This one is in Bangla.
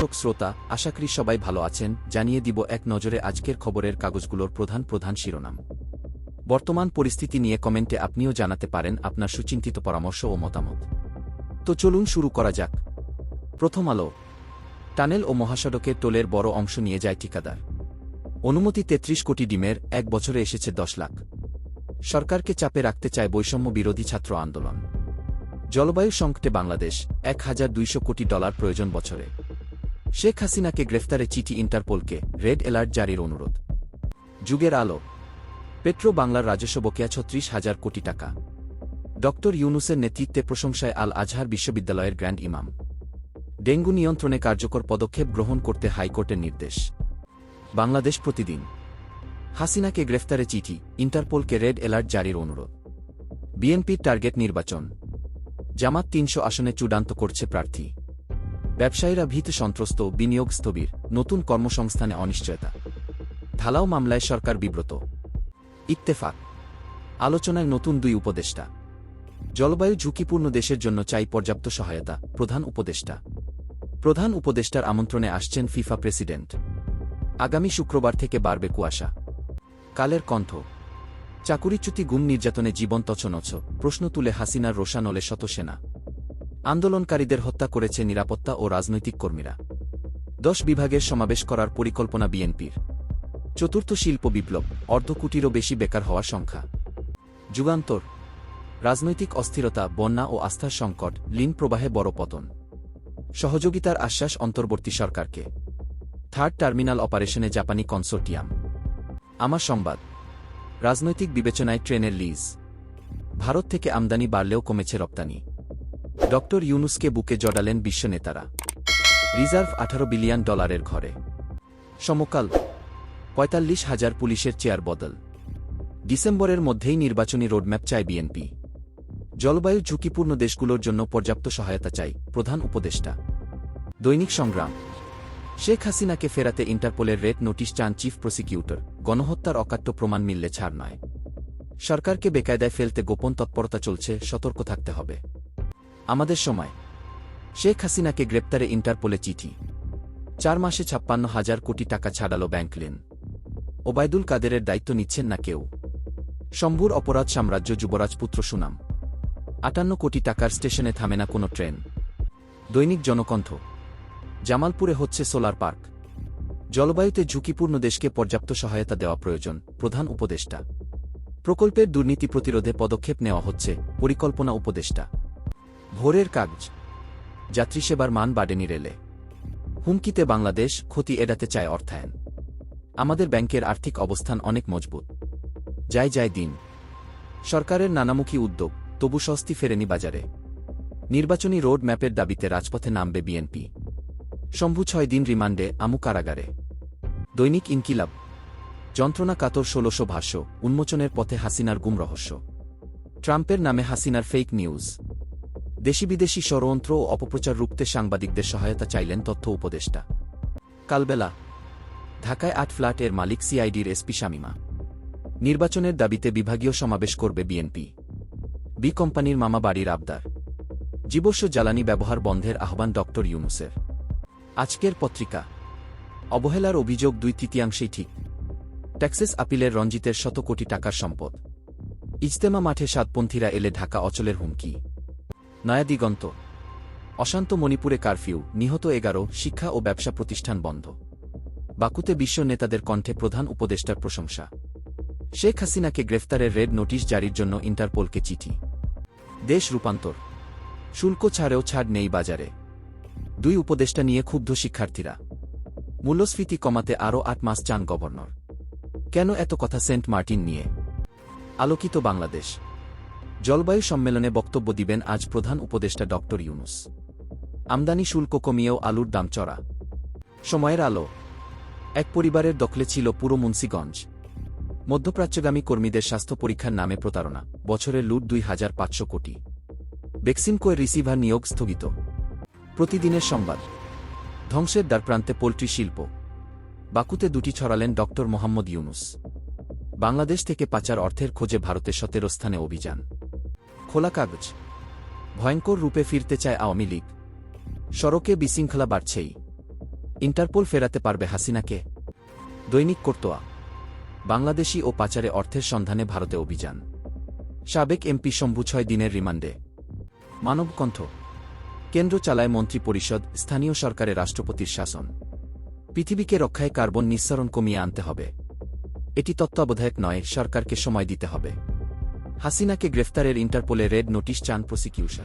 দর্শক শ্রোতা, আশা করি সবাই ভালো আছেন। জানিয়ে দিব এক নজরে আজকের খবরের কাগজগুলোর প্রধান শিরোনাম। বর্তমান পরিস্থিতি নিয়ে কমেন্টে আপনিও জানাতে পারেন আপনার সুচিন্তিত পরামর্শ ও মতামত। তো চলুন শুরু করা যাক। প্রথম আলো। টানেল ও মহাসড়কের টোলের বড় অংশ নিয়ে যায় ঠিকাদার। অনুমতি ৩৩ কোটি ডিমের, ১ বছরে এসেছে ১০ লাখ। সরকারকে চাপে রাখতে চায় বৈষম্য বিরোধী ছাত্র আন্দোলন। জলবায়ু সংকটে বাংলাদেশ, $১,২০০ কোটি প্রয়োজন বছরে। শেখ হাসিনাকে গ্রেফতারে চিঠি ইন্টারপোলকে, রেড অ্যালার্ট জারির অনুরোধ। যুগের আলো। পেট্রো বাংলার রাজস্ব বকেয়া ৩৬,০০০ কোটি টাকা। ড ইউনূসের নেতৃত্বে প্রশংসায় আল আজহার বিশ্ববিদ্যালয়ের গ্র্যান্ড ইমাম। ডেঙ্গু নিয়ন্ত্রণে কার্যকর পদক্ষেপ গ্রহণ করতে হাইকোর্টের নির্দেশ। বাংলাদেশ প্রতিদিন। হাসিনাকে গ্রেফতারে চিঠি, ইন্টারপোলকে রেড অ্যালার্ট জারির অনুরোধ। বিএনপির টার্গেট নির্বাচন। জামাত ৩০০ আসনে চূড়ান্ত করছে প্রার্থী। ব্যবসায়ীরা ভীত সন্ত্রস্ত, বিনিয়োগ স্থবির, নতুন কর্মসংস্থানে অনিশ্চয়তা। ঢালাও মামলায় সরকার বিব্রত। ইত্তেফাক। আলোচনায় নতুন ২ উপদেষ্টা। জলবায়ু ঝুঁকিপূর্ণ দেশের জন্য চাই পর্যাপ্ত সহায়তা, প্রধান উপদেষ্টা। প্রধান উপদেষ্টার আমন্ত্রণে আসছেন ফিফা প্রেসিডেন্ট। আগামী শুক্রবার থেকে বাড়বে কুয়াশা। কালের কণ্ঠ। চাকুরিচ্যুতি, গুম, নির্যাতনে জীবন তছনছ, প্রশ্ন তুলে হাসিনার রোষানলে শত সেনা। আন্দোলনকারীদের হত্যা করেছে নিরাপত্তা ও রাজনৈতিক কর্মীরা। ১০ বিভাগের সমাবেশ করার পরিকল্পনা বিএনপির। চতুর্থ শিল্প বিপ্লব, অর্ধকোটিরও বেশি বেকার হওয়ার সংখ্যা। যুগান্তর। রাজনৈতিক অস্থিরতা, বন্যা ও আস্থার সংকট, ঋণ প্রবাহে বড় পতন। সহযোগিতার আশ্বাস অন্তর্বর্তী সরকারকে। থার্ড টার্মিনাল অপারেশনে জাপানি কনসোর্টিয়াম। আমার সংবাদ। রাজনৈতিক বিবেচনায় ট্রেনের লিজ। ভারত থেকে আমদানি বাড়লেও কমেছে রপ্তানি। ড ইউনূসকে বুকে জড়ালেন বিশ্ব নেতারা। রিজার্ভ $18 বিলিয়ন ঘরে। সমকাল। ৪৫,০০০ পুলিশের চেয়ার বদল। ডিসেম্বরের মধ্যেই নির্বাচনী রোডম্যাপ চায় বিএনপি। জলবায়ু ঝুঁকিপূর্ণ দেশগুলোর জন্য পর্যাপ্ত সহায়তা চাই, প্রধান উপদেষ্টা। দৈনিক সংগ্রাম। শেখ হাসিনাকে ফেরাতে ইন্টারপোলের রেড নোটিশ চান চিফ প্রসিকিউটর। গণহত্যার অকাট্য প্রমাণ মিললে ছাড় নয়। সরকারকে বেকায়দায় ফেলতে গোপন তৎপরতা চলছে, সতর্ক থাকতে হবে। আমাদের সময়। শেখ হাসিনাকে গ্রেপ্তারে ইন্টারপোলে চিঠি। ৪ মাসে ৫৬,০০০ কোটি টাকা ছাড়ালো ব্যাংক ঋণ। ওবায়দুল কাদেরের দায়িত্ব নিচ্ছেন না কেউ। শম্ভুর অপরাধ সাম্রাজ্য, যুবরাজপুত্র সুনাম। ৫৮ কোটি টাকার স্টেশনে থামে না কোনো ট্রেন। দৈনিক জনকণ্ঠ। জামালপুরে হচ্ছে সোলার পার্ক। জলবায়ুতে ঝুঁকিপূর্ণ দেশকে পর্যাপ্ত সহায়তা দেওয়া প্রয়োজন, প্রধান উপদেষ্টা। প্রকল্পের দুর্নীতি প্রতিরোধে পদক্ষেপ নেওয়া হচ্ছে, পরিকল্পনা উপদেষ্টা। ভোরের কাগজ। যাত্রীসেবার মান বাড়েনি রেলে। হুমকিতে বাংলাদেশ, ক্ষতি এড়াতে চায় অর্থায়ন। আমাদের ব্যাংকের আর্থিক অবস্থান অনেক মজবুত। যায় দিন। সরকারের নানামুখী উদ্যোগ, তবু স্বস্তি ফেরেনি বাজারে। নির্বাচনী রোড ম্যাপের দাবিতে রাজপথে নামবে বিএনপি। শম্ভু ৬ দিন রিমান্ডে, আমু কারাগারে। দৈনিক ইনকিলাব। যন্ত্রণা কাতর ১৬০০ ভাষ্য, উন্মোচনের পথে হাসিনার গুম রহস্য। ট্রাম্পের নামে হাসিনার ফেক নিউজ। দেশি বিদেশি ষড়যন্ত্র ও অপপ্রচার রুখতে সাংবাদিকদের সহায়তা চাইলেন তথ্য উপদেষ্টা। কালবেলা। ঢাকায় ৮ ফ্ল্যাট এর মালিক সিআইডির এসপি শামীমা। নির্বাচনের দাবিতে বিভাগীয় সমাবেশ করবে বিএনপি। বি কোম্পানির মামা বাড়ির আবদার। জীবাশ্ম জ্বালানি ব্যবহার বন্ধের আহ্বান ড ইউনূসের। আজকের পত্রিকা। অবহেলার অভিযোগ ২/৩ ঠিক। ট্যাক্সেস আপিলের রঞ্জিতের শত কোটি টাকার সম্পদ। ইজতেমা মাঠে সাতপন্থীরা এলে ঢাকা অচলের হুমকি। নয়া দিগন্ত। অশান্ত মণিপুরে কারফিউ, নিহত ১১, শিক্ষা ও ব্যবসা প্রতিষ্ঠান বন্ধ। বাকুতে বিশ্ব নেতাদের কণ্ঠে প্রধান উপদেষ্টার প্রশংসা। শেখ হাসিনাকে গ্রেফতারের রেড নোটিশ জারির জন্য ইন্টারপোলকে চিঠি। দেশ রূপান্তর। শুল্ক ছাড়েও ছাড় নেই বাজারে। ২ উপদেষ্টা নিয়ে ক্ষুব্ধ শিক্ষার্থীরা। মূল্যস্ফীতি কমাতে আরও ৮ মাস চান গভর্নর। কেন এত কথা সেন্ট মার্টিন নিয়ে? আলোকিত বাংলাদেশ। জলবায়ু সম্মেলনে বক্তব্য দিবেন আজ প্রধান উপদেষ্টা ড ইউনূস। আমদানি শুল্ক কমিয়েও আলুর দাম চড়া। সময়ের আলো। এক পরিবারের দখলে ছিল পুরো মুন্সিগঞ্জ। মধ্যপ্রাচ্যগামী কর্মীদের স্বাস্থ্য পরীক্ষার নামে প্রতারণা, বছরের লুট ২,৫০০ কোটি। বেক্সিমকোয় রিসিভার নিয়োগ স্থগিত। প্রতিদিনের সংবাদ। ধ্বংসের দ্বারপ্রান্তে পোল্ট্রি শিল্প। বাকুতে দুটি ছড়ালেন ড মোহাম্মদ ইউনূস। বাংলাদেশ থেকে পাচার অর্থের খোঁজে ভারতে ১৭ স্থানে অভিযান। খোলা কাগজ। ভয়ঙ্কর রূপে ফিরতে চায় আওয়ামী লীগ। সড়কে বিশৃঙ্খলা বাড়ছেই। ইন্টারপোল ফেরাতে পারবে হাসিনাকে? দৈনিক কর্তোয়া। বাংলাদেশি ও পাচারে অর্থের সন্ধানে ভারতে অভিযান। সাবেক এমপি শম্ভু 6 দিনের রিমান্ডে। মানবকণ্ঠ। কেন্দ্র চালায় মন্ত্রী পরিষদ, স্থানীয় সরকারে রাষ্ট্রপতির শাসন। পৃথিবীকে রক্ষায় কার্বন নিঃসরণ কমিয়ে আনতে হবে। এটি তত্ত্বাবধায়ক নয়, সরকারকে সময় দিতে হবে। হাসিনাকে গ্রেফতারের ইন্টারপোলে রেড নোটিশ চান প্রসিকিউশন।